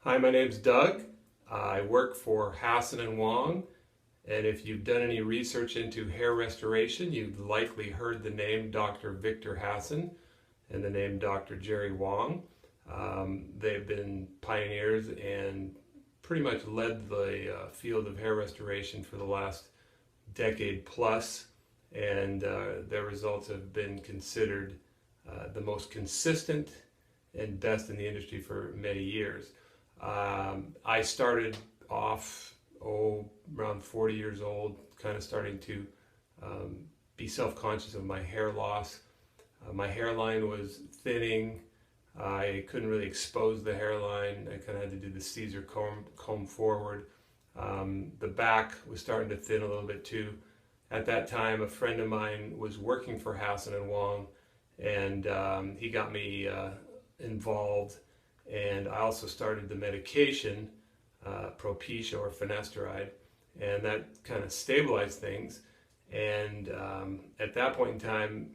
Hi, my name's Doug. I work for Hassan and Wong, and if you've done any research into hair restoration, you've likely heard the name Dr. Victor Hassan and the name Dr. Jerry Wong. They've been pioneers and pretty much led the field of hair restoration for the last decade plus, and their results have been considered the most consistent and best in the industry for many years. I started off, around 40 years old, kind of starting to be self-conscious of my hair loss. My hairline was thinning. I couldn't really expose the hairline. I kind of had to do the Caesar comb forward. The back was starting to thin a little bit too. At that time, a friend of mine was working for Hassan and Wong, and he got me involved. And I also started the medication, Propecia or finasteride, and that kind of stabilized things. And at that point in time,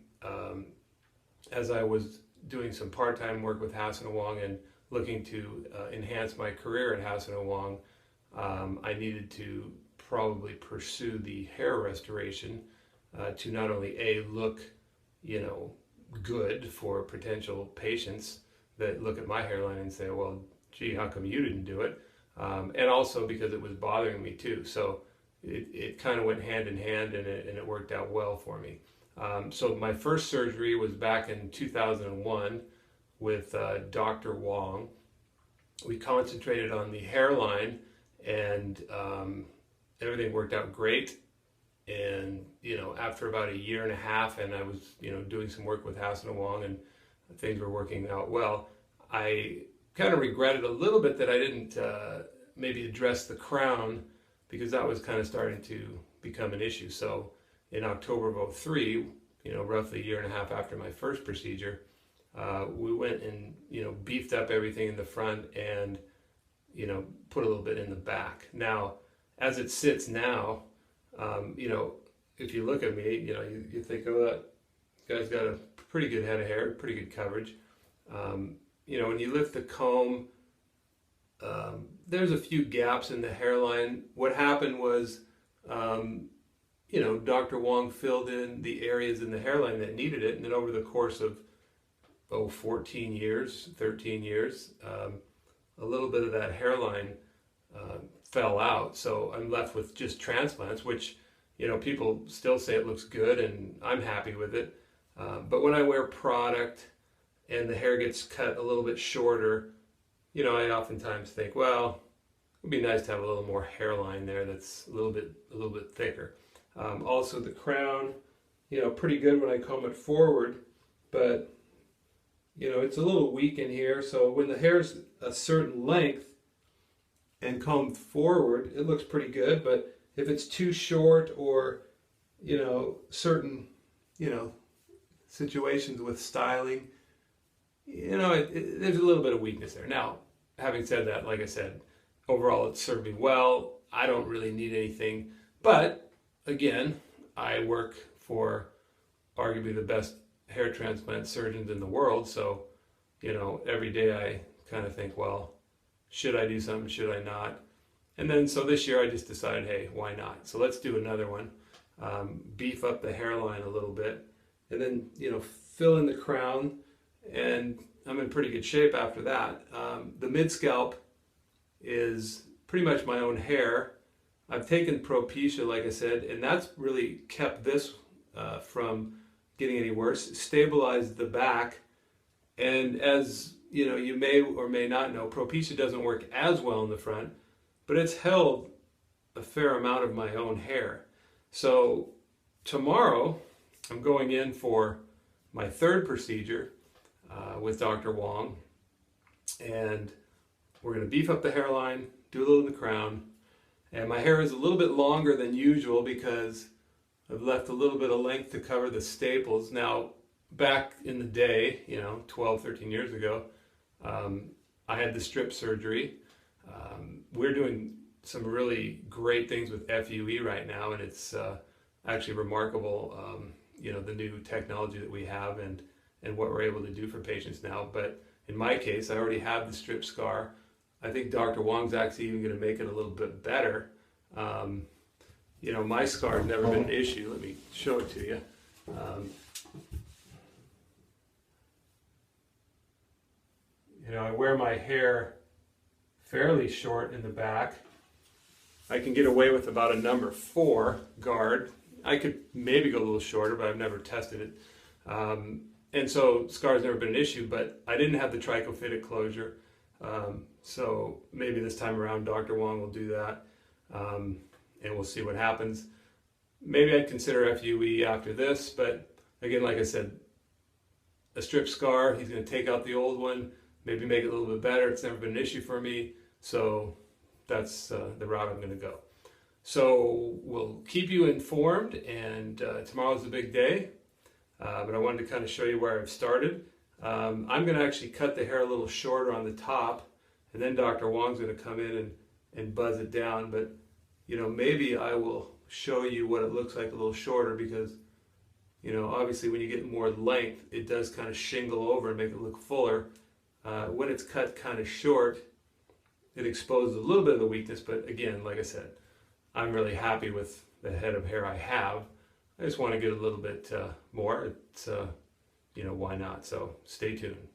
as I was doing some part-time work with Hassan and Wong and looking to enhance my career at Hassan and Wong, I needed to probably pursue the hair restoration to not only look, good for potential patients that look at my hairline and say, well, gee, how come you didn't do it? And also because it was bothering me too. So it kind of went hand in hand, and it worked out well for me. So my first surgery was back in 2001 with Dr. Wong. We concentrated on the hairline, and everything worked out great. And, after about a year and a half, and I was, doing some work with Hassan and Wong, and things were working out well, I kind of regretted a little bit that I didn't maybe address the crown, because that was kind of starting to become an issue. So in October of '03, roughly a year and a half after my first procedure, we went and, beefed up everything in the front and, put a little bit in the back. Now, as it sits now, if you look at me, you think, oh, that guy's got a pretty good head of hair, pretty good coverage. When you lift the comb, there's a few gaps in the hairline. What happened was, Dr. Wong filled in the areas in the hairline that needed it, and then over the course of 14 years, 13 years, a little bit of that hairline fell out. So I'm left with just transplants, which, people still say it looks good, and I'm happy with it. But when I wear product and the hair gets cut a little bit shorter, I oftentimes think, well, it would be nice to have a little more hairline there that's a little bit thicker. Also the crown, pretty good when I comb it forward, but it's a little weak in here. So when the hair's a certain length and combed forward, it looks pretty good. But if it's too short, or certain situations with styling, there's a little bit of weakness there. Now, having said that, like I said, overall it served me well. I don't really need anything, but again, I work for arguably the best hair transplant surgeons in the world, so every day I kind of think, well, should I do something, should I not? And then so this year I just decided, hey, why not? So let's do another one. Beef up the hairline a little bit, and then fill in the crown, and I'm in pretty good shape after that. The mid scalp is pretty much my own hair. I've taken Propecia, like I said, and that's really kept this from getting any worse. Stabilized the back, and as you may or may not know, Propecia doesn't work as well in the front, but it's held a fair amount of my own hair. So tomorrow I'm going in for my third procedure with Dr. Wong, and we're going to beef up the hairline, do a little in the crown, and my hair is a little bit longer than usual because I've left a little bit of length to cover the staples. Now, back in the day, 12, 13 years ago, I had the strip surgery. We're doing some really great things with FUE right now, and it's actually remarkable, the new technology that we have and what we're able to do for patients now. But in my case, I already have the strip scar. I think Dr. Wong's actually even going to make it a little bit better. You know, my scar has never been an issue. Let me show it to you. You know, I wear my hair fairly short in the back. I can get away with about a number 4 guard. I could maybe go a little shorter, but I've never tested it. And so scar's never been an issue, but I didn't have the trichophytic closure. So maybe this time around Dr. Wong will do that, and we'll see what happens. Maybe I'd consider FUE after this, but again, like I said, a strip scar, he's going to take out the old one, maybe make it a little bit better. It's never been an issue for me, so that's the route I'm going to go. So we'll keep you informed, and tomorrow's the big day, but I wanted to kind of show you where I've started. I'm going to actually cut the hair a little shorter on the top, and then Dr. Wong's going to come in and buzz it down, but you know, maybe I will show you what it looks like a little shorter, because you know, obviously when you get more length, it does kind of shingle over and make it look fuller. When it's cut kind of short, it exposes a little bit of the weakness, but again, like I said, I'm really happy with the head of hair I have. I just want to get a little bit more. It's, you know, why not? So stay tuned.